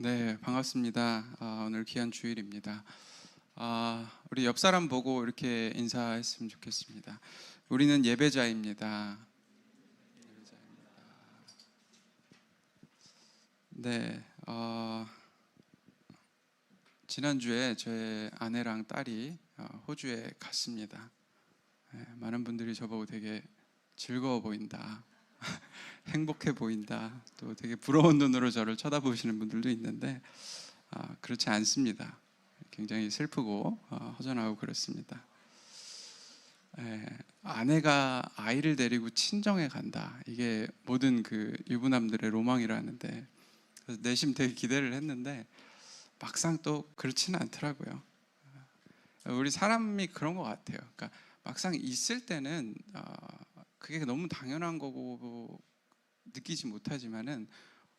네, 반갑습니다. 오늘 귀한 주일입니다. 우리 옆 사람 보고 이렇게 인사했으면 좋겠습니다. 우리는 예배자입니다. 네, 지난주에 저의 아내랑 딸이 호주에 갔습니다. 네, 많은 분들이 저보고 되게 즐거워 보인다, 행복해 보인다, 또 되게 부러운 눈으로 저를 쳐다보시는 분들도 있는데 그렇지 않습니다. 굉장히 슬프고 허전하고 그렇습니다. 예, 아내가 아이를 데리고 친정에 간다. 이게 모든 그 유부남들의 로망이라는데 그래서 내심 되게 기대를 했는데 막상 또 그렇지는 않더라고요. 우리 사람이 그런 것 같아요. 그러니까 막상 있을 때는 그게 너무 당연한 거고 느끼지 못하지만은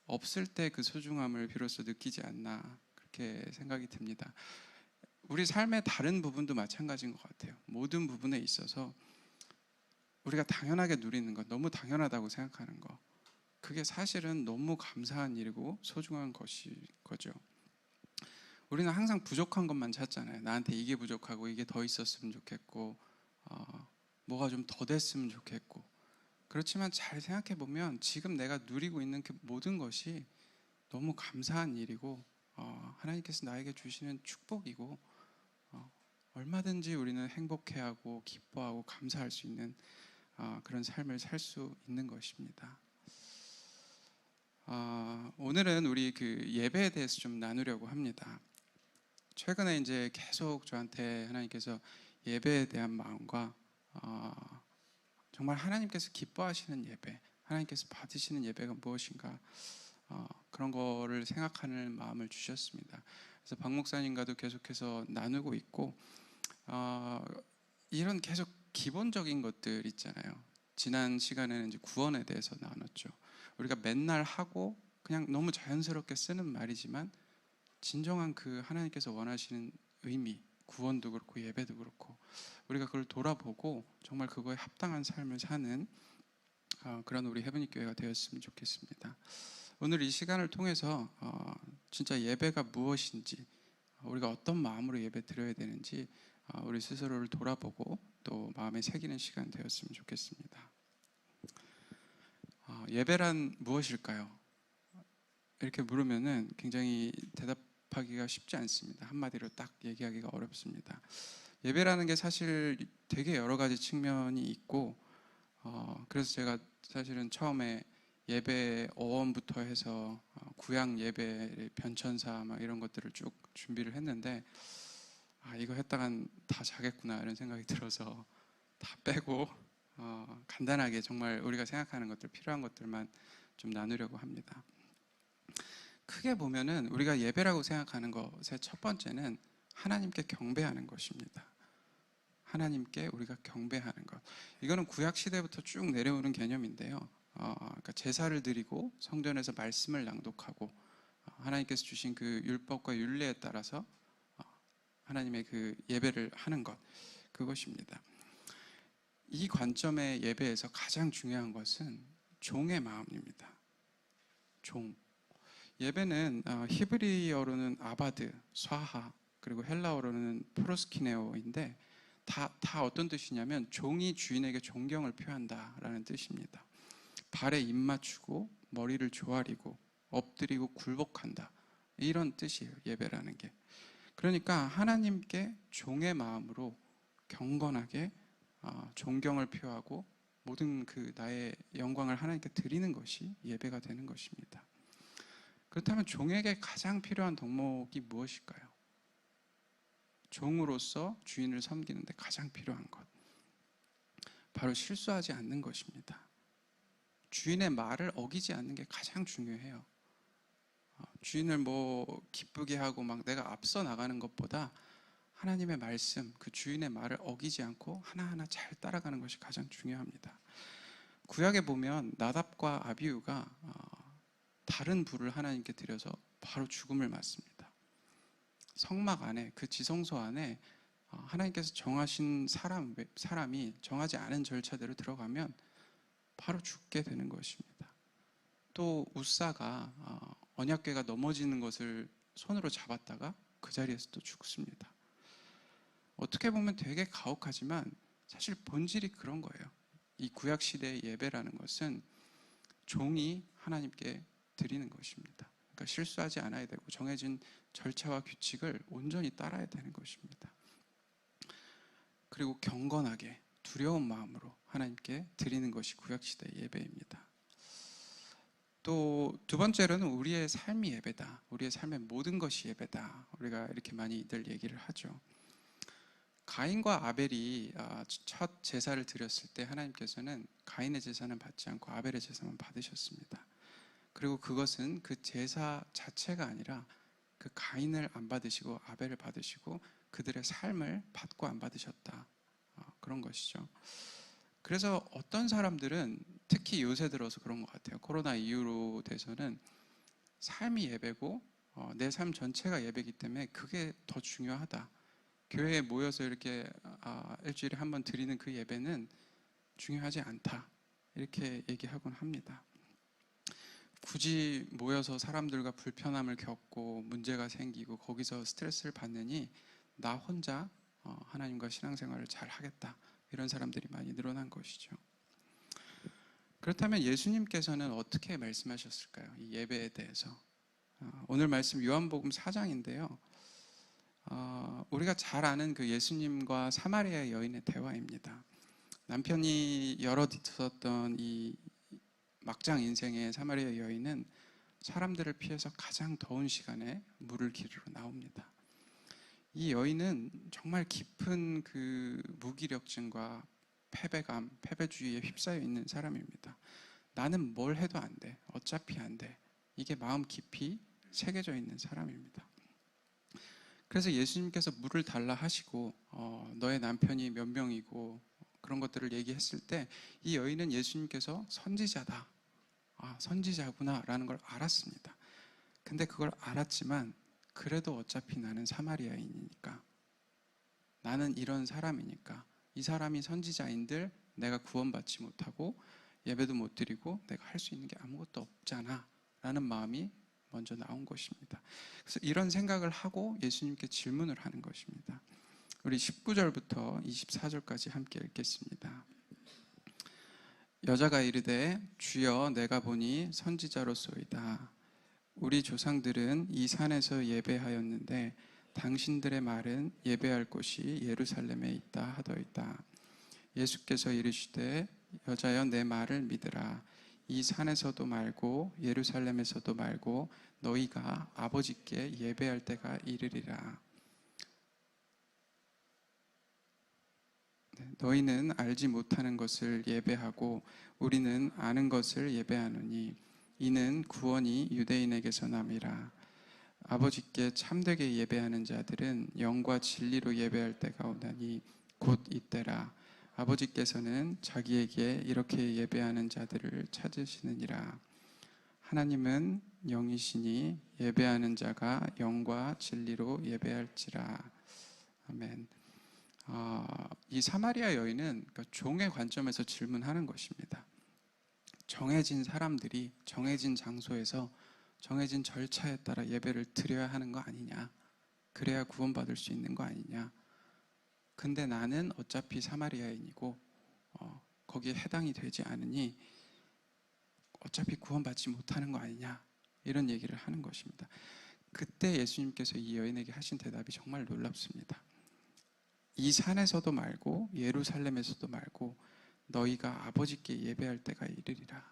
없을 때 그 소중함을 비로소 느끼지 않나 그렇게 생각이 듭니다. 우리 삶의 다른 부분도 마찬가지인 것 같아요. 모든 부분에 있어서 우리가 당연하게 누리는 것, 너무 당연하다고 생각하는 것, 그게 사실은 너무 감사한 일이고 소중한 거죠. 우리는 항상 부족한 것만 찾잖아요. 나한테 이게 부족하고 이게 더 있었으면 좋겠고 뭐가 좀 더 됐으면 좋겠고. 그렇지만 잘 생각해 보면 지금 내가 누리고 있는 그 모든 것이 너무 감사한 일이고 하나님께서 나에게 주시는 축복이고 얼마든지 우리는 행복해하고 기뻐하고 감사할 수 있는 그런 삶을 살 수 있는 것입니다. 오늘은 우리 그 예배에 대해서 좀 나누려고 합니다. 최근에 이제 계속 저한테 하나님께서 예배에 대한 마음과 정말 하나님께서 기뻐하시는 예배, 하나님께서 받으시는 예배가 무엇인가 그런 거를 생각하는 마음을 주셨습니다. 그래서 박 목사님과도 계속해서 나누고 있고 이런 계속 기본적인 것들 있잖아요. 지난 시간에는 이제 구원에 대해서 나눴죠. 우리가 맨날 하고 그냥 너무 자연스럽게 쓰는 말이지만 진정한 그 하나님께서 원하시는 의미, 구원도 그렇고 예배도 그렇고 우리가 그걸 돌아보고 정말 그거에 합당한 삶을 사는 그런 우리 헤브니 교회가 되었으면 좋겠습니다. 오늘 이 시간을 통해서 진짜 예배가 무엇인지, 우리가 어떤 마음으로 예배 드려야 되는지 우리 스스로를 돌아보고 또 마음에 새기는 시간 되었으면 좋겠습니다. 예배란 무엇일까요? 이렇게 물으면은 굉장히 대답하기가 쉽지 않습니다. 한마디로 딱 얘기하기가 어렵습니다. 예배라는 게 사실 되게 여러 가지 측면이 있고 그래서 제가 사실은 처음에 예배 어원부터 해서 구약 예배 변천사 막 이런 것들을 쭉 준비를 했는데 이거 했다간 다 자겠구나 이런 생각이 들어서 다 빼고 간단하게 정말 우리가 생각하는 것들, 필요한 것들만 좀 나누려고 합니다. 크게 보면은 우리가 예배라고 생각하는 것의 첫 번째는 하나님께 경배하는 것입니다. 하나님께 우리가 경배하는 것. 이거는 구약 시대부터 쭉 내려오는 개념인데요. 그러니까 제사를 드리고 성전에서 말씀을 낭독하고 하나님께서 주신 그 율법과 율례에 따라서 하나님의 그 예배를 하는 것, 그것입니다. 이 관점의 예배에서 가장 중요한 것은 종의 마음입니다. 종. 예배는 히브리어로는 아바드, 쏴하, 그리고 헬라어로는 프로스키네오인데 다 어떤 뜻이냐면 종이 주인에게 존경을 표한다라는 뜻입니다. 발에 입 맞추고 머리를 조아리고 엎드리고 굴복한다, 이런 뜻이에요. 예배라는 게. 그러니까 하나님께 종의 마음으로 경건하게 존경을 표하고 모든 그 나의 영광을 하나님께 드리는 것이 예배가 되는 것입니다. 그렇다면 종에게 가장 필요한 덕목이 무엇일까요? 종으로서 주인을 섬기는데 가장 필요한 것, 바로 실수하지 않는 것입니다. 주인의 말을 어기지 않는 게 가장 중요해요. 주인을 뭐 기쁘게 하고 막 내가 앞서 나가는 것보다 하나님의 말씀, 그 주인의 말을 어기지 않고 하나하나 잘 따라가는 것이 가장 중요합니다. 구약에 보면 나답과 아비후가 다른 불을 하나님께 드려서 바로 죽음을 맞습니다. 성막 안에, 그 지성소 안에 하나님께서 정하신 사람이 정하지 않은 절차대로 들어가면 바로 죽게 되는 것입니다. 또 우사가 언약궤가 넘어지는 것을 손으로 잡았다가 그 자리에서 또 죽습니다. 어떻게 보면 되게 가혹하지만 사실 본질이 그런 거예요. 이 구약 시대의 예배라는 것은 종이 하나님께 드리는 것입니다. 그러니까 실수하지 않아야 되고 정해진 절차와 규칙을 온전히 따라야 되는 것입니다. 그리고 경건하게 두려운 마음으로 하나님께 드리는 것이 구약 시대의 예배입니다. 또 두 번째로는 우리의 삶이 예배다. 우리의 삶의 모든 것이 예배다. 우리가 이렇게 많이들 얘기를 하죠. 가인과 아벨이 첫 제사를 드렸을 때 하나님께서는 가인의 제사는 받지 않고 아벨의 제사만 받으셨습니다. 그리고 그것은 그 제사 자체가 아니라 그 가인을 안 받으시고 아벨을 받으시고 그들의 삶을 받고 안 받으셨다. 그런 것이죠. 그래서 어떤 사람들은 특히 요새 들어서 그런 것 같아요. 코로나 이후로 돼서는 삶이 예배고 내 삶 전체가 예배이기 때문에 그게 더 중요하다. 교회에 모여서 이렇게 일주일에 한 번 드리는 그 예배는 중요하지 않다. 이렇게 얘기하곤 합니다. 굳이 모여서 사람들과 불편함을 겪고 문제가 생기고 거기서 스트레스를 받느니 나 혼자 하나님과 신앙생활을 잘 하겠다. 이런 사람들이 많이 늘어난 것이죠. 그렇다면 예수님께서는 어떻게 말씀하셨을까요? 이 예배에 대해서. 오늘 말씀 요한복음 4장인데요. 우리가 잘 아는 그 예수님과 사마리아 여인의 대화입니다. 남편이 열어뒀던 이 막장 인생의 사마리아 여인은 사람들을 피해서 가장 더운 시간에 물을 기르러 나옵니다. 이 여인은 정말 깊은 그 무기력증과 패배감, 패배주의에 휩싸여 있는 사람입니다. 나는 뭘 해도 안 돼. 어차피 안 돼. 이게 마음 깊이 새겨져 있는 사람입니다. 그래서 예수님께서 물을 달라 하시고 너의 남편이 몇 명이고 그런 것들을 얘기했을 때 이 여인은 예수님께서 선지자다. 선지자구나 라는 걸 알았습니다. 근데 그걸 알았지만 그래도 어차피 나는 사마리아인이니까 나는 이런 사람이니까 이 사람이 선지자인들 내가 구원받지 못하고 예배도 못 드리고 내가 할 수 있는 게 아무것도 없잖아 라는 마음이 먼저 나온 것입니다. 그래서 이런 생각을 하고 예수님께 질문을 하는 것입니다. 우리 19절부터 24절까지 함께 읽겠습니다. 여자가 이르되 주여 내가 보니 선지자로소이다. 우리 조상들은 이 산에서 예배하였는데 당신들의 말은 예배할 곳이 예루살렘에 있다 하더이다. 예수께서 이르시되 여자여 내 말을 믿으라. 이 산에서도 말고 예루살렘에서도 말고 너희가 아버지께 예배할 때가 이르리라. 너희는 알지 못하는 것을 예배하고 우리는 아는 것을 예배하노니 이는 구원이 유대인에게서 남이라. 아버지께 참되게 예배하는 자들은 영과 진리로 예배할 때가 오나니 곧 이때라. 아버지께서는 자기에게 이렇게 예배하는 자들을 찾으시느니라. 하나님은 영이시니 예배하는 자가 영과 진리로 예배할지라. 아멘. 이 사마리아 여인은 그러니까 종의 관점에서 질문하는 것입니다. 정해진 사람들이 정해진 장소에서 정해진 절차에 따라 예배를 드려야 하는 거 아니냐. 그래야 구원받을 수 있는 거 아니냐. 근데 나는 어차피 사마리아인이고 거기에 해당이 되지 않으니 어차피 구원받지 못하는 거 아니냐. 이런 얘기를 하는 것입니다. 그때 예수님께서 이 여인에게 하신 대답이 정말 놀랍습니다. 이 산에서도 말고 예루살렘에서도 말고 너희가 아버지께 예배할 때가 이르리라.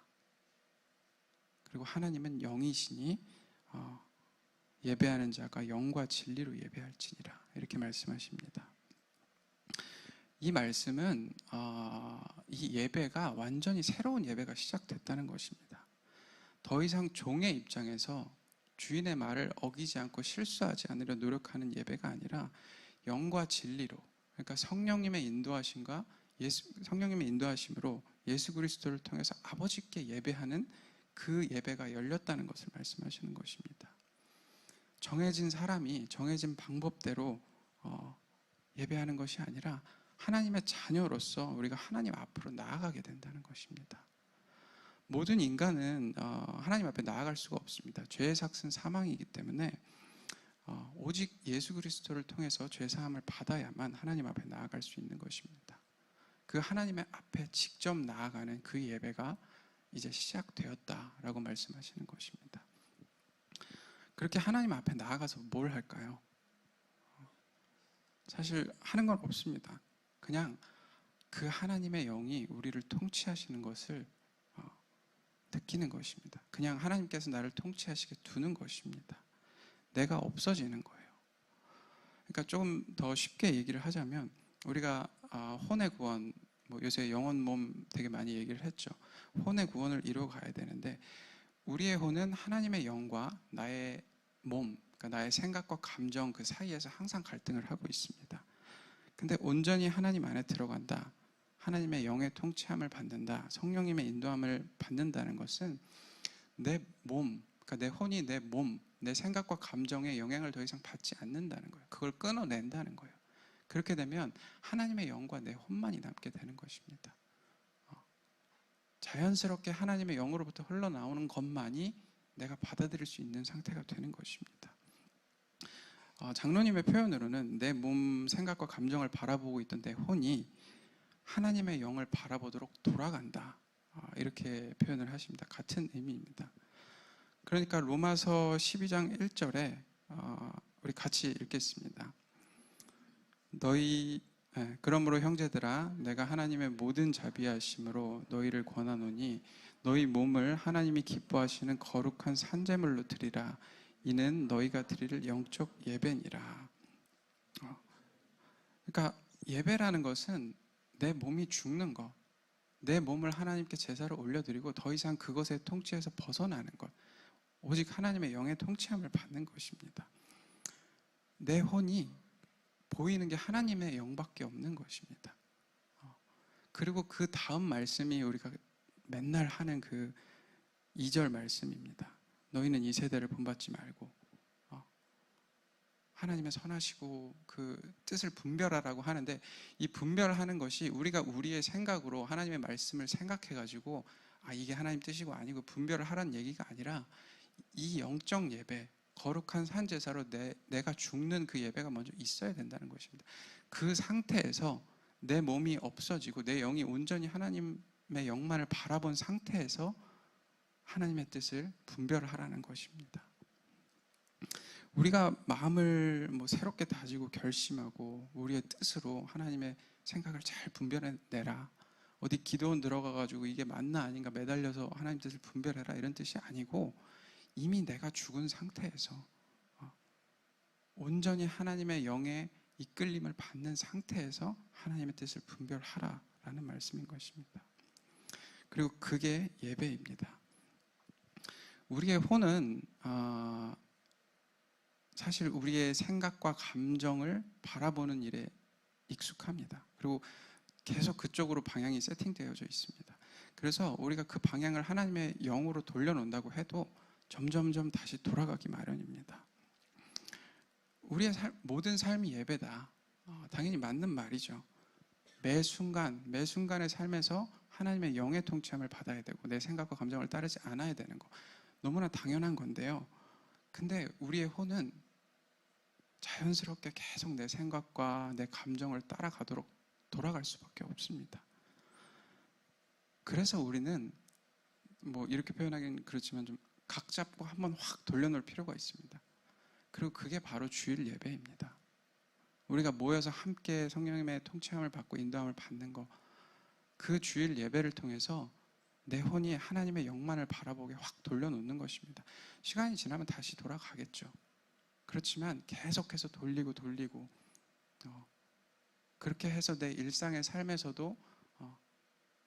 그리고 하나님은 영이시니 예배하는 자가 영과 진리로 예배할지니라. 이렇게 말씀하십니다. 이 말씀은 이 예배가 완전히 새로운 예배가 시작됐다는 것입니다. 더 이상 종의 입장에서 주인의 말을 어기지 않고 실수하지 않으려 노력하는 예배가 아니라 영과 진리로, 그러니까 성령님의 인도하심으로 예수 그리스도를 통해서 아버지께 예배하는 그 예배가 열렸다는 것을 말씀하시는 것입니다. 정해진 사람이 정해진 방법대로 예배하는 것이 아니라 하나님의 자녀로서 우리가 하나님 앞으로 나아가게 된다는 것입니다. 모든 인간은 하나님 앞에 나아갈 수가 없습니다. 죄의 삭은 사망이기 때문에 오직 예수 그리스도를 통해서 죄 사함을 받아야만 하나님 앞에 나아갈 수 있는 것입니다. 그 하나님의 앞에 직접 나아가는 그 예배가 이제 시작되었다라고 말씀하시는 것입니다. 그렇게 하나님 앞에 나아가서 뭘 할까요? 사실 하는 건 없습니다. 그냥 그 하나님의 영이 우리를 통치하시는 것을 느끼는 것입니다. 그냥 하나님께서 나를 통치하시게 두는 것입니다. 내가 없어지는 거예요. 그러니까 조금 더 쉽게 얘기를 하자면 우리가 혼의 구원, 요새 영혼 몸 되게 많이 얘기를 했죠. 혼의 구원을 이루어 가야 되는데 우리의 혼은 하나님의 영과 나의 몸, 그러니까 나의 생각과 감정 그 사이에서 항상 갈등을 하고 있습니다. 근데 온전히 하나님 안에 들어간다, 하나님의 영의 통치함을 받는다, 성령님의 인도함을 받는다는 것은 내 몸, 그러니까 내 혼이 내 몸, 내 생각과 감정에 영향을 더 이상 받지 않는다는 거예요. 그걸 끊어낸다는 거예요. 그렇게 되면 하나님의 영과 내 혼만이 남게 되는 것입니다. 자연스럽게 하나님의 영으로부터 흘러나오는 것만이 내가 받아들일 수 있는 상태가 되는 것입니다. 장로님의 표현으로는 내 몸, 생각과 감정을 바라보고 있던 내 혼이 하나님의 영을 바라보도록 돌아간다, 이렇게 표현을 하십니다. 같은 의미입니다. 그러니까 로마서 12장 1절에 우리 같이 읽겠습니다. 그러므로 형제들아, 내가 하나님의 모든 자비하심으로 너희를 권하노니 너희 몸을 하나님이 기뻐하시는 거룩한 산제물로 드리라. 이는 너희가 드릴 영적 예배니라. 그러니까 예배라는 것은 내 몸이 죽는 것, 내 몸을 하나님께 제사로 올려드리고 더 이상 그것의 통치에서 벗어나는 것, 오직 하나님의 영의 통치함을 받는 것입니다. 내 혼이 보이는 게 하나님의 영밖에 없는 것입니다. 그리고 그 다음 말씀이 우리가 맨날 하는 그 2절 말씀입니다. 너희는 이 세대를 본받지 말고 하나님의 선하시고 그 뜻을 분별하라고 하는데, 이 분별하는 것이 우리가 우리의 생각으로 하나님의 말씀을 생각해가지고 이게 하나님 뜻이고 아니고 분별을 하라는 얘기가 아니라, 이 영적 예배, 거룩한 산제사로 내가 죽는 그 예배가 먼저 있어야 된다는 것입니다. 그 상태에서 내 몸이 없어지고 내 영이 온전히 하나님의 영만을 바라본 상태에서 하나님의 뜻을 분별하라는 것입니다. 우리가 마음을 새롭게 다지고 결심하고 우리의 뜻으로 하나님의 생각을 잘 분별해내라, 어디 기도원 들어가가지고 이게 맞나 아닌가 매달려서 하나님 뜻을 분별해라, 이런 뜻이 아니고 이미 내가 죽은 상태에서 온전히 하나님의 영의 이끌림을 받는 상태에서 하나님의 뜻을 분별하라라는 말씀인 것입니다. 그리고 그게 예배입니다. 우리의 혼은 사실 우리의 생각과 감정을 바라보는 일에 익숙합니다. 그리고 계속 그쪽으로 방향이 세팅되어져 있습니다. 그래서 우리가 그 방향을 하나님의 영으로 돌려놓는다고 해도 점점점 다시 돌아가기 마련입니다. 우리의 모든 삶이 예배다, 당연히 맞는 말이죠. 매 순간의 삶에서 하나님의 영의 통치함을 받아야 되고 내 생각과 감정을 따르지 않아야 되는 거 너무나 당연한 건데요. 근데 우리의 혼은 자연스럽게 계속 내 생각과 내 감정을 따라가도록 돌아갈 수밖에 없습니다. 그래서 우리는 이렇게 표현하기는 그렇지만 좀 각 잡고 한번 확 돌려놓을 필요가 있습니다. 그리고 그게 바로 주일 예배입니다. 우리가 모여서 함께 성령님의 통치함을 받고 인도함을 받는 것, 그 주일 예배를 통해서 내 혼이 하나님의 영만을 바라보게 확 돌려놓는 것입니다. 시간이 지나면 다시 돌아가겠죠. 그렇지만 계속해서 돌리고 그렇게 해서 내 일상의 삶에서도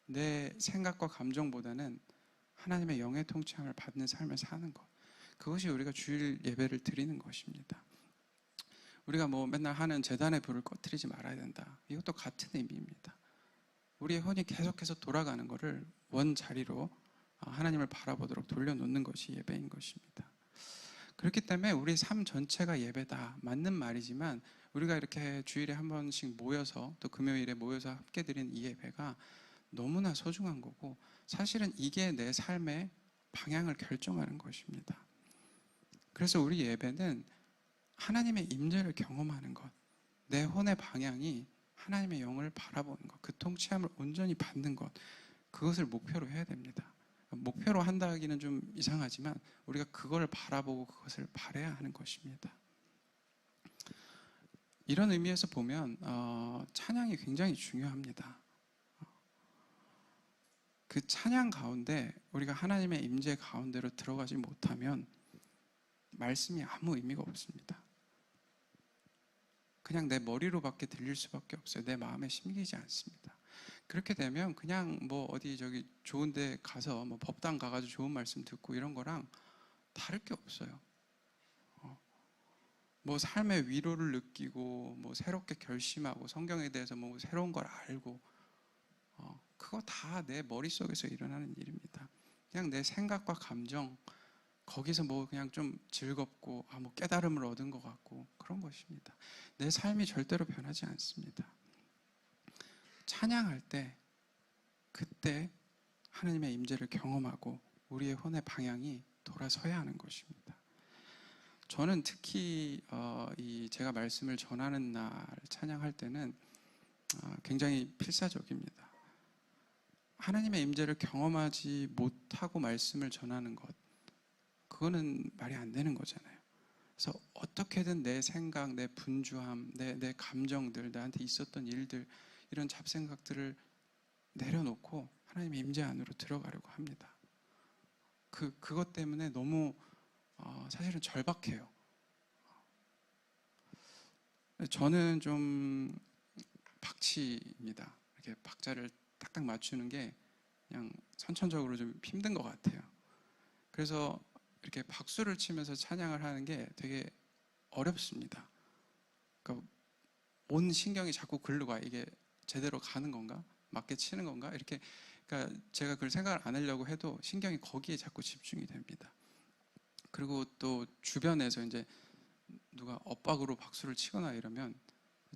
내 생각과 감정보다는 하나님의 영의 통치함을 받는 삶을 사는 것, 그것이 우리가 주일 예배를 드리는 것입니다. 우리가 맨날 하는 제단의 불을 꺼트리지 말아야 된다, 이것도 같은 의미입니다. 우리의 혼이 계속해서 돌아가는 것을 원자리로 하나님을 바라보도록 돌려놓는 것이 예배인 것입니다. 그렇기 때문에 우리 삶 전체가 예배다, 맞는 말이지만 우리가 이렇게 주일에 한 번씩 모여서 또 금요일에 모여서 함께 드리는 이 예배가 너무나 소중한 거고, 사실은 이게 내 삶의 방향을 결정하는 것입니다. 그래서 우리 예배는 하나님의 임재를 경험하는 것, 내 혼의 방향이 하나님의 영을 바라보는 것, 그 통치함을 온전히 받는 것, 그것을 목표로 해야 됩니다. 목표로 한다기는 좀 이상하지만 우리가 그걸 바라보고 그것을 바라야 하는 것입니다. 이런 의미에서 보면 찬양이 굉장히 중요합니다. 그 찬양 가운데 우리가 하나님의 임재 가운데로 들어가지 못하면 말씀이 아무 의미가 없습니다. 그냥 내 머리로밖에 들릴 수밖에 없어요. 내 마음에 심기지 않습니다. 그렇게 되면 그냥 뭐 어디 저기 좋은 데 가서 뭐 법당 가가지고 좋은 말씀 듣고 이런 거랑 다를 게 없어요. 뭐 삶의 위로를 느끼고 뭐 새롭게 결심하고 성경에 대해서 뭐 새로운 걸 알고 그거 다 내 머릿속에서 일어나는 일입니다. 그냥 내 생각과 감정 거기서 뭐 그냥 좀 즐겁고 뭐 깨달음을 얻은 것 같고 그런 것입니다. 내 삶이 절대로 변하지 않습니다. 찬양할 때 그때 하나님의 임재를 경험하고 우리의 혼의 방향이 돌아서야 하는 것입니다. 저는 특히 제가 말씀을 전하는 날 찬양할 때는 굉장히 필사적입니다. 하나님의 임재를 경험하지 못하고 말씀을 전하는 것, 그거는 말이 안 되는 거잖아요. 그래서 어떻게든 내 생각, 내 분주함, 내 감정들, 나한테 있었던 일들, 이런 잡생각들을 내려놓고 하나님의 임재 안으로 들어가려고 합니다. 그것 때문에 너무 사실은 절박해요. 저는 좀 박치입니다. 이렇게 박자를 딱딱 맞추는 게 그냥 선천적으로 좀 힘든 것 같아요. 그래서 이렇게 박수를 치면서 찬양을 하는 게 되게 어렵습니다. 그러니까 온 신경이 자꾸 글로 가. 이게 제대로 가는 건가? 맞게 치는 건가? 이렇게, 그러니까 제가 그걸 생각을 안 하려고 해도 신경이 거기에 자꾸 집중이 됩니다. 그리고 또 주변에서 이제 누가 엇박으로 박수를 치거나 이러면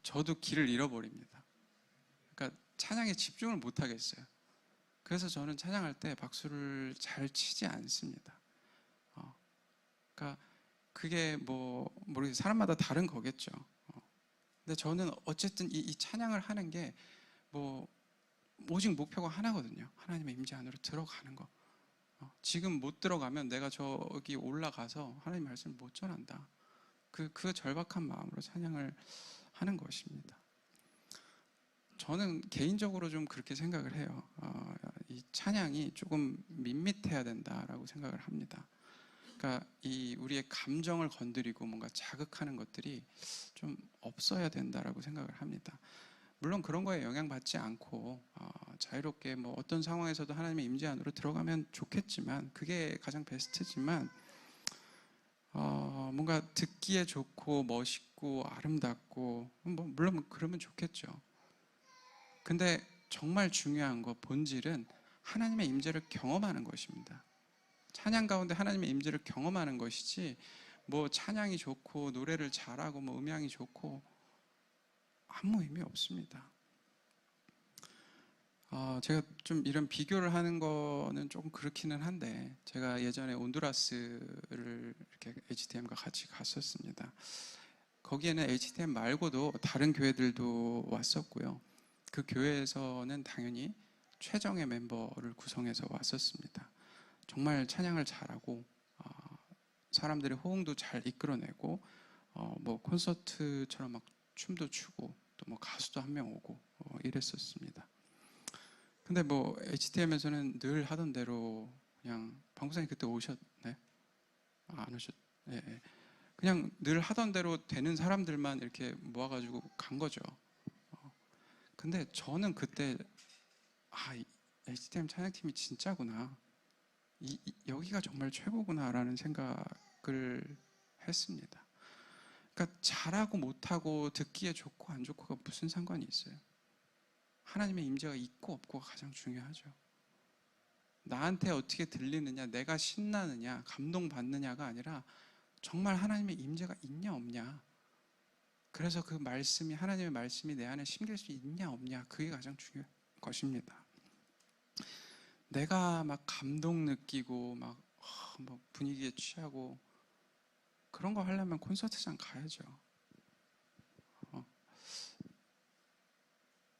저도 길을 잃어버립니다. 그러니까 찬양에 집중을 못 하겠어요. 그래서 저는 찬양할 때 박수를 잘 치지 않습니다. 그러니까 그게 뭐 모르겠어요. 사람마다 다른 거겠죠. 근데 저는 어쨌든 이 찬양을 하는 게 뭐 오직 목표가 하나거든요. 하나님의 임재 안으로 들어가는 거. 지금 못 들어가면 내가 저기 올라가서 하나님 말씀을 못 전한다. 그 절박한 마음으로 찬양을 하는 것입니다. 저는 개인적으로 좀 그렇게 생각을 해요. 이 찬양이 조금 밋밋해야 된다라고 생각을 합니다. 그러니까 이 우리의 감정을 건드리고 뭔가 자극하는 것들이 좀 없어야 된다라고 생각을 합니다. 물론 그런 거에 영향받지 않고 자유롭게 뭐 어떤 상황에서도 하나님의 임재 안으로 들어가면 좋겠지만 그게 가장 베스트지만 뭔가 듣기에 좋고 멋있고 아름답고 뭐 물론 그러면 좋겠죠. 근데 정말 중요한 거 본질은 하나님의 임재를 경험하는 것입니다. 찬양 가운데 하나님의 임재를 경험하는 것이지 뭐 찬양이 좋고 노래를 잘하고 뭐 음향이 좋고 아무 의미 없습니다. 제가 좀 이런 비교를 하는 거는 조금 그렇기는 한데 제가 예전에 온두라스를 이렇게 HTM과 같이 갔었습니다. 거기에는 HTM 말고도 다른 교회들도 왔었고요. 그 교회에서는 당연히 최정예 멤버를 구성해서 왔었습니다. 정말 찬양을 잘하고 사람들의 호응도 잘 이끌어내고 뭐 콘서트처럼 막 춤도 추고 또 뭐 가수도 한 명 오고 이랬었습니다. 근데 뭐 HTM에서는 늘 하던 대로 그냥 방구사님 그때 오셨네? 안 오셨? 예, 예. 그냥 늘 하던 대로 되는 사람들만 이렇게 모아가지고 간 거죠. 근데 저는 그때 HTM 찬양팀이 진짜구나. 여기가 정말 최고구나라는 생각을 했습니다. 그러니까 잘하고 못하고 듣기에 좋고 안 좋고가 무슨 상관이 있어요? 하나님의 임재가 있고 없고가 가장 중요하죠. 나한테 어떻게 들리느냐, 내가 신나느냐, 감동받느냐가 아니라 정말 하나님의 임재가 있냐 없냐. 그래서 그 말씀이 하나님의 말씀이 내 안에 심길 수 있냐 없냐 그게 가장 중요한 것입니다. 내가 막 감동 느끼고 막 분위기에 취하고 그런 거 하려면 콘서트장 가야죠. 어.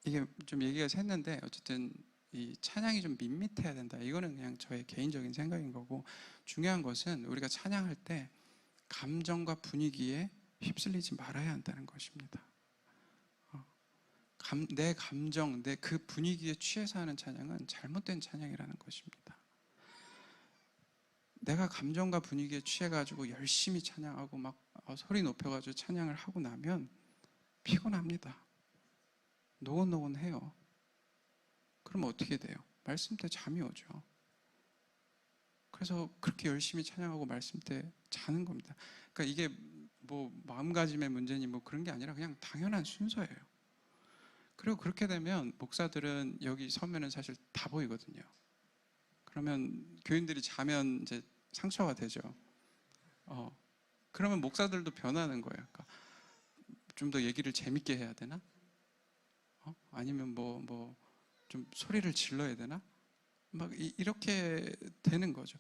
이게 좀 얘기가 샜는데 어쨌든 이 찬양이 좀 밋밋해야 된다. 이거는 그냥 저의 개인적인 생각인 거고, 중요한 것은 우리가 찬양할 때 감정과 분위기에 휩쓸리지 말아야 한다는 것입니다. 내 감정, 내 그 분위기에 취해서 하는 찬양은 잘못된 찬양이라는 것입니다. 내가 감정과 분위기에 취해가지고 열심히 찬양하고 막 소리 높여가지고 찬양을 하고 나면 피곤합니다. 노곤노곤해요. 그러면 어떻게 돼요? 말씀 때 잠이 오죠. 그래서 그렇게 열심히 찬양하고 말씀 때 자는 겁니다. 그러니까 이게 뭐 마음가짐의 문제니 뭐 그런 게 아니라 그냥 당연한 순서예요. 그리고 그렇게 되면 목사들은 여기 서면은 사실 다 보이거든요. 그러면 교인들이 자면 이제 상처가 되죠. 그러면 목사들도 변하는 거예요. 그러니까 좀 더 얘기를 재밌게 해야 되나? 아니면 좀 소리를 질러야 되나? 막 이렇게 되는 거죠.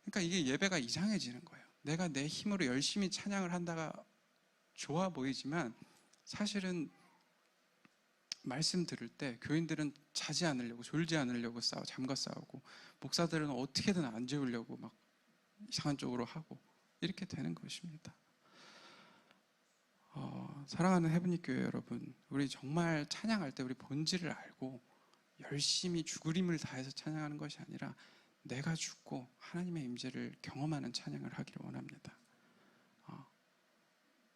그러니까 이게 예배가 이상해지는 거예요. 내가 내 힘으로 열심히 찬양을 한다가 좋아 보이지만 사실은 말씀 들을 때 교인들은 자지 않으려고, 졸지 않으려고 잠가 싸우고, 목사들은 어떻게든 안 재우려고 막 이상한 쪽으로 하고 이렇게 되는 것입니다. 사랑하는 헤브니 교회 여러분, 우리 정말 찬양할 때 우리 본질을 알고 열심히 죽으림을 다해서 찬양하는 것이 아니라 내가 죽고 하나님의 임재를 경험하는 찬양을 하기를 원합니다.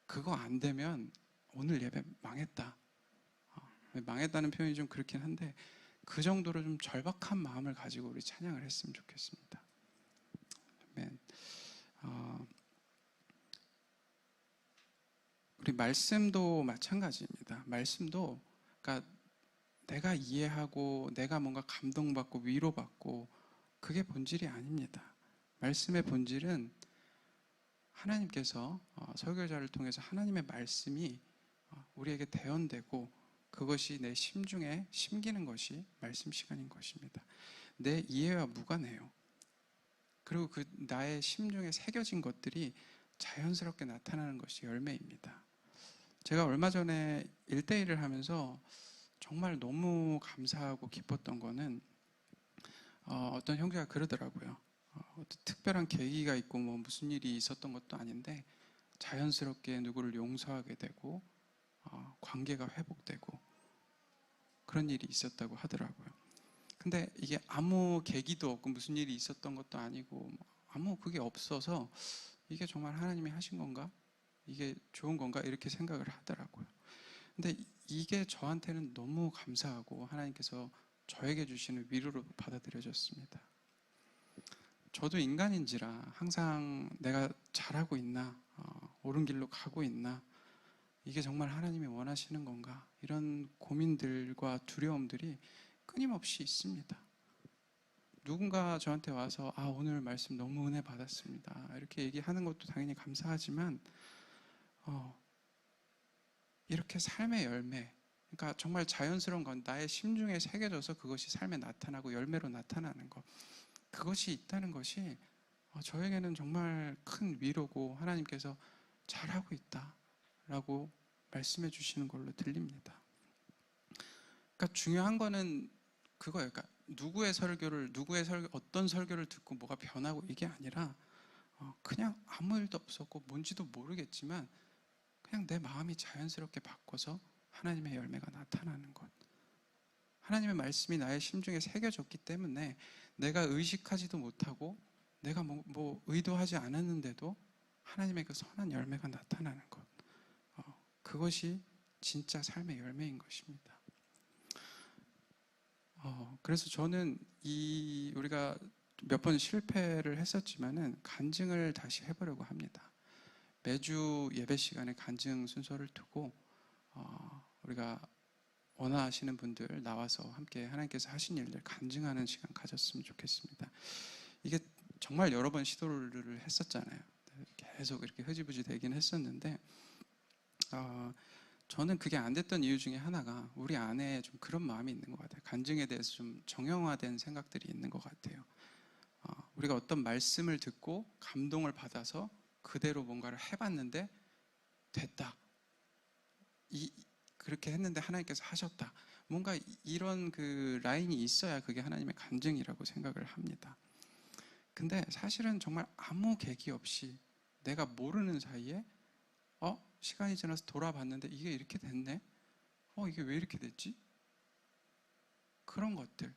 그거 안 되면 오늘 예배 망했다. 망했다는 표현이 좀 그렇긴 한데 그 정도로 좀 절박한 마음을 가지고 우리 찬양을 했으면 좋겠습니다. 아멘. 우리 말씀도 마찬가지입니다. 말씀도 그러니까 내가 이해하고 내가 뭔가 감동받고 위로받고 그게 본질이 아닙니다. 말씀의 본질은 하나님께서 설교자를 통해서 하나님의 말씀이 우리에게 대언되고 그것이 내 심중에 심기는 것이 말씀 시간인 것입니다. 내 이해와 무관해요. 그리고 그 나의 심중에 새겨진 것들이 자연스럽게 나타나는 것이 열매입니다. 제가 얼마 전에 1대1을 하면서 정말 너무 감사하고 기뻤던 거는 어떤 형제가 그러더라고요. 특별한 계기가 있고 뭐 무슨 일이 있었던 것도 아닌데 자연스럽게 누구를 용서하게 되고 관계가 회복되고 그런 일이 있었다고 하더라고요. 근데 이게 아무 계기도 없고 무슨 일이 있었던 것도 아니고 아무 그게 없어서 이게 정말 하나님이 하신 건가? 이게 좋은 건가? 이렇게 생각을 하더라고요. 근데 이게 저한테는 너무 감사하고 하나님께서 저에게 주시는 위로로 받아들여졌습니다. 저도 인간인지라 항상 내가 잘하고 있나, 옳은 길로 가고 있나, 이게 정말 하나님이 원하시는 건가, 이런 고민들과 두려움들이 끊임없이 있습니다. 누군가 저한테 와서 오늘 말씀 너무 은혜 받았습니다, 이렇게 얘기하는 것도 당연히 감사하지만 이렇게 삶의 열매, 그러니까 정말 자연스러운 건 나의 심중에 새겨져서 그것이 삶에 나타나고 열매로 나타나는 것, 그것이 있다는 것이 저에게는 정말 큰 위로고 하나님께서 잘하고 있다라고 말씀해 주시는 걸로 들립니다. 그러니까 중요한 거는 그거예요. 그러니까 어떤 설교를 듣고 뭐가 변하고 이게 아니라 그냥 아무 일도 없었고 뭔지도 모르겠지만 그냥 내 마음이 자연스럽게 바꿔서 하나님의 열매가 나타나는 것. 하나님의 말씀이 나의 심중에 새겨졌기 때문에 내가 의식하지도 못하고 내가 뭐 의도하지 않았는데도 하나님의 그 선한 열매가 나타나는 것. 그것이 진짜 삶의 열매인 것입니다. 그래서 저는 우리가 몇 번 실패를 했었지만은 간증을 다시 해보려고 합니다. 매주 예배 시간에 간증 순서를 두고 우리가 원하시는 분들 나와서 함께 하나님께서 하신 일들 간증하는 시간 가졌으면 좋겠습니다. 이게 정말 여러 번 시도를 했었잖아요. 계속 이렇게 흐지부지 되긴 했었는데 저는 그게 안 됐던 이유 중에 하나가 우리 안에 좀 그런 마음이 있는 것 같아요. 간증에 대해서 좀 정형화된 생각들이 있는 것 같아요. 우리가 어떤 말씀을 듣고 감동을 받아서 그대로 뭔가를 해봤는데 됐다. 그렇게 했는데 하나님께서 하셨다. 뭔가 이런 그 라인이 있어야 그게 하나님의 간증이라고 생각을 합니다. 근데 사실은 정말 아무 계기 없이 내가 모르는 사이에 시간이 지나서 돌아봤는데 이게 이렇게 됐네? 이게 왜 이렇게 됐지? 그런 것들.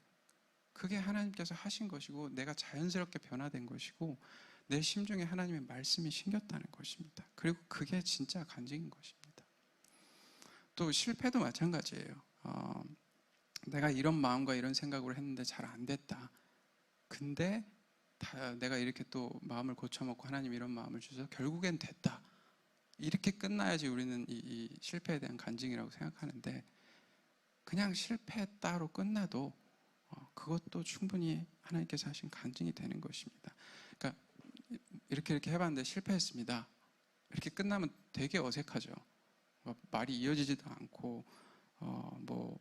그게 하나님께서 하신 것이고 내가 자연스럽게 변화된 것이고 내 심중에 하나님의 말씀이 심겼다는 것입니다. 그리고 그게 진짜 간증인 것입니다. 또 실패도 마찬가지예요. 내가 이런 마음과 이런 생각으로 했는데 잘 안 됐다. 근데 내가 이렇게 또 마음을 고쳐먹고 하나님 이런 마음을 주셔서 결국엔 됐다. 이렇게 끝나야지 우리는 이 실패에 대한 간증이라고 생각하는데 그냥 실패했다로 끝나도 그것도 충분히 하나님께서 하신 간증이 되는 것입니다. 그러니까 이렇게 해봤는데 실패했습니다. 이렇게 끝나면 되게 어색하죠. 말이 이어지지도 않고 뭐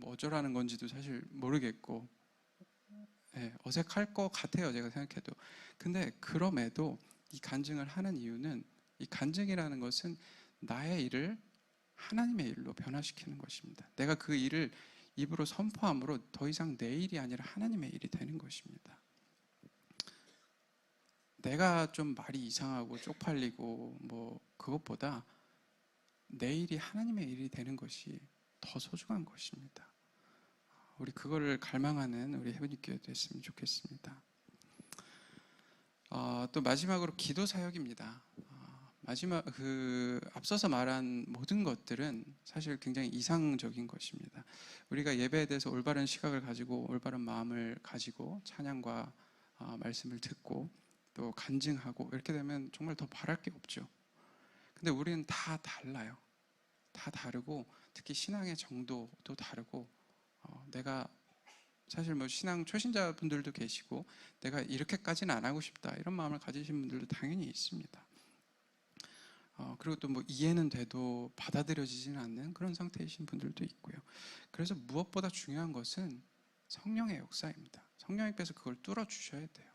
어쩌라는 건지도 사실 모르겠고 어색할 것 같아요. 제가 생각해도. 근데 그럼에도 이 간증을 하는 이유는 이 간증이라는 것은 나의 일을 하나님의 일로 변화시키는 것입니다. 내가 그 일을 입으로 선포함으로 더 이상 내 일이 아니라 하나님의 일이 되는 것입니다. 내가 좀 말이 이상하고 쪽팔리고 뭐 그것보다 내 일이 하나님의 일이 되는 것이 더 소중한 것입니다. 우리 그거를 갈망하는 우리 해븐교회 됐으면 좋겠습니다. 또 마지막으로 기도 사역입니다. 마지막 앞서서 말한 모든 것들은 사실 굉장히 이상적인 것입니다. 우리가 예배에 대해서 올바른 시각을 가지고 올바른 마음을 가지고 찬양과 말씀을 듣고 또 간증하고 이렇게 되면 정말 더 바랄 게 없죠. 근데 우리는 다 달라요. 다 다르고 특히 신앙의 정도도 다르고 내가 사실 뭐 신앙 초신자분들도 계시고 내가 이렇게까지는 안 하고 싶다 이런 마음을 가지신 분들도 당연히 있습니다. 그리고 또 뭐 이해는 돼도 받아들여지지는 않는 그런 상태이신 분들도 있고요. 그래서 무엇보다 중요한 것은 성령의 역사입니다. 성령님께서 그걸 뚫어 주셔야 돼요.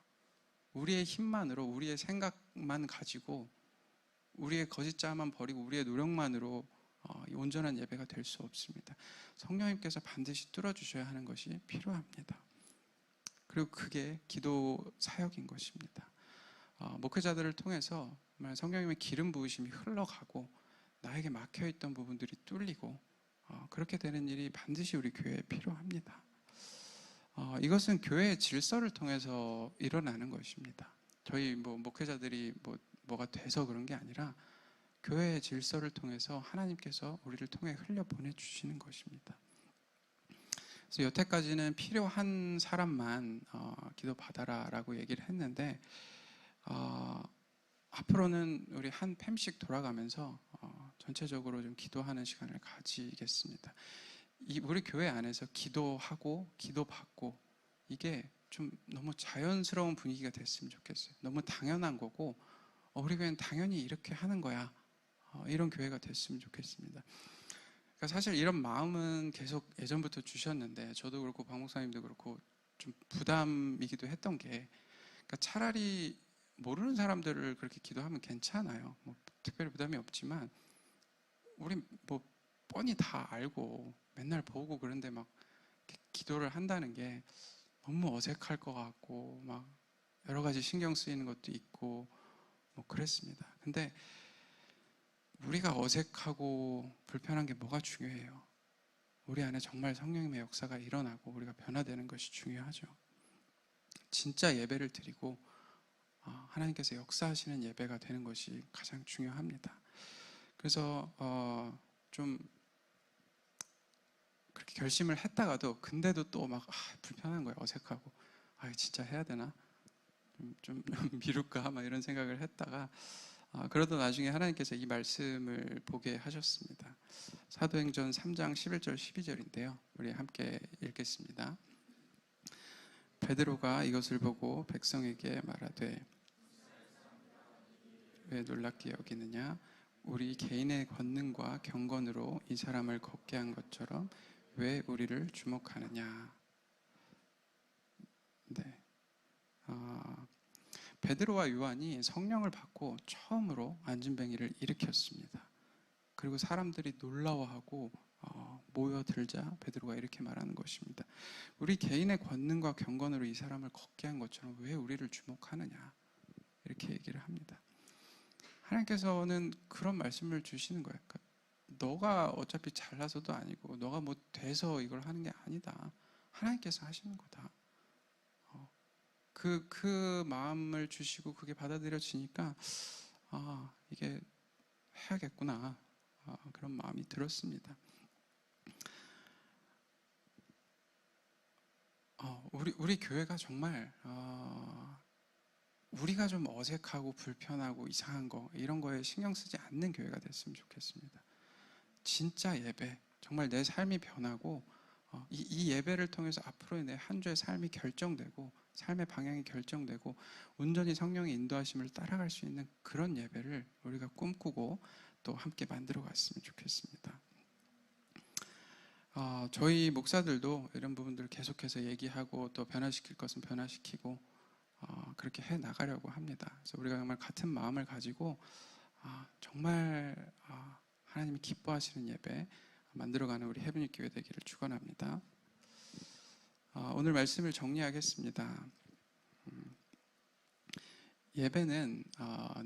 우리의 힘만으로 우리의 생각만 가지고 우리의 거짓말만 버리고 우리의 노력만으로 온전한 예배가 될 수 없습니다. 성령님께서 반드시 뚫어 주셔야 하는 것이 필요합니다. 그리고 그게 기도 사역인 것입니다. 목회자들을 통해서 성령님의 기름 부으심이 흘러가고 나에게 막혀있던 부분들이 뚫리고 그렇게 되는 일이 반드시 우리 교회에 필요합니다. 이것은 교회의 질서를 통해서 일어나는 것입니다. 저희 목회자들이 뭐가 돼서 그런 게 아니라 교회의 질서를 통해서 하나님께서 우리를 통해 흘려 보내주시는 것입니다. 그래서 여태까지는 필요한 사람만 기도받아라 라고 얘기를 했는데 앞으로는 우리 한 팸씩 돌아가면서 전체적으로 좀 기도하는 시간을 가지겠습니다. 우리 교회 안에서 기도하고 기도받고 이게 좀 너무 자연스러운 분위기가 됐으면 좋겠어요. 너무 당연한 거고 우리 교회는 당연히 이렇게 하는 거야. 이런 교회가 됐으면 좋겠습니다. 그러니까 사실 이런 마음은 계속 예전부터 주셨는데 저도 그렇고 박 목사님도 그렇고 좀 부담이기도 했던 게 그러니까 차라리 모르는 사람들을 그렇게 기도하면 괜찮아요. 뭐 특별히 부담이 없지만 우리 뭐 뻔히 다 알고 맨날 보고 그런데 막 기도를 한다는 게 너무 어색할 것 같고 막 여러 가지 신경 쓰이는 것도 있고 뭐 그랬습니다. 근데 우리가 어색하고 불편한 게 뭐가 중요해요? 우리 안에 정말 성령님의 역사가 일어나고 우리가 변화되는 것이 중요하죠. 진짜 예배를 드리고 하나님께서 역사하시는 예배가 되는 것이 가장 중요합니다. 그래서 좀 그렇게 결심을 했다가도 근데도 또 막 불편한 거예요. 어색하고 진짜 해야 되나? 좀 미룰까? 막 이런 생각을 했다가 그러다 나중에 하나님께서 이 말씀을 보게 하셨습니다. 사도행전 3장 11절 12절인데요. 우리 함께 읽겠습니다. 베드로가 이것을 보고 백성에게 말하되 왜 놀랍게 여기느냐? 우리 개인의 권능과 경건으로 이 사람을 걷게 한 것처럼 왜 우리를 주목하느냐. 네. 베드로와 요한이 성령을 받고 처음으로 안진뱅이를 일으켰습니다. 그리고 사람들이 놀라워하고 모여들자 베드로가 이렇게 말하는 것입니다. 우리 개인의 권능과 경건으로 이 사람을 걷게 한 것처럼 왜 우리를 주목하느냐, 이렇게 얘기를 합니다. 하나님께서는 그런 말씀을 주시는 거예요. 그러니까 너가 어차피 잘나서도 아니고 너가 뭐 돼서 이걸 하는 게 아니다. 하나님께서 하시는 거다. 그 마음을 주시고 그게 받아들여지니까 이게 해야겠구나, 그런 마음이 들었습니다. 우리 교회가 정말 우리가 좀 어색하고 불편하고 이상한 거, 이런 거에 신경 쓰지 않는 교회가 됐으면 좋겠습니다. 진짜 예배, 정말 내 삶이 변하고 이 예배를 통해서 앞으로의 내 한 주의 삶이 결정되고 삶의 방향이 결정되고 온전히 성령의 인도하심을 따라갈 수 있는 그런 예배를 우리가 꿈꾸고 또 함께 만들어 갔으면 좋겠습니다. 저희 목사들도 이런 부분들을 계속해서 얘기하고 또 변화시킬 것은 변화시키고 그렇게 해 나가려고 합니다. 그래서 우리가 정말 같은 마음을 가지고 정말 하나님이 기뻐하시는 예배 만들어가는 우리 헤브니 교회 되기를 축원합니다. 오늘 말씀을 정리하겠습니다. 예배는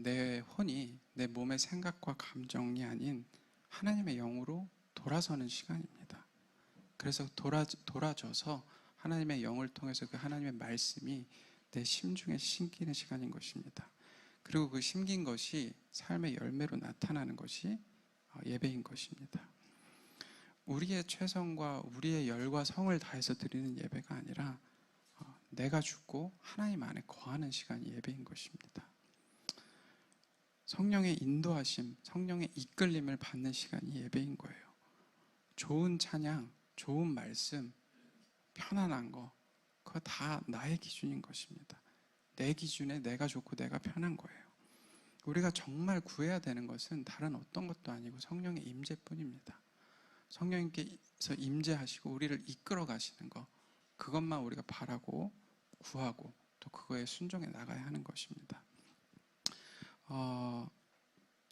내 혼이 내 몸의 생각과 감정이 아닌 하나님의 영으로 돌아서는 시간입니다. 그래서 돌아져서 하나님의 영을 통해서 그 하나님의 말씀이 내 심중에 심기는 시간인 것입니다. 그리고 그 심긴 것이 삶의 열매로 나타나는 것이 예배인 것입니다. 우리의 최선과 우리의 열과 성을 다해서 드리는 예배가 아니라 내가 죽고 하나님 안에 거하는 시간이 예배인 것입니다. 성령의 인도하심, 성령의 이끌림을 받는 시간이 예배인 거예요. 좋은 찬양, 좋은 말씀, 편안한 거, 그거 다 나의 기준인 것입니다. 내 기준에 내가 좋고 내가 편한 거예요. 우리가 정말 구해야 되는 것은 다른 어떤 것도 아니고 성령의 임재뿐입니다. 성령님께서 임재하시고 우리를 이끌어 가시는 것, 그것만 우리가 바라고 구하고 또 그거에 순종해 나가야 하는 것입니다.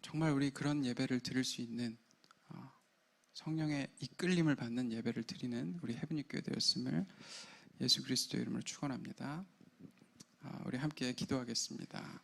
정말 우리 그런 예배를 드릴 수 있는 성령의 이끌림을 받는 예배를 드리는 우리 헤브니 교회 되었음을 예수 그리스도의 이름으로 축원합니다. 우리 함께 기도하겠습니다.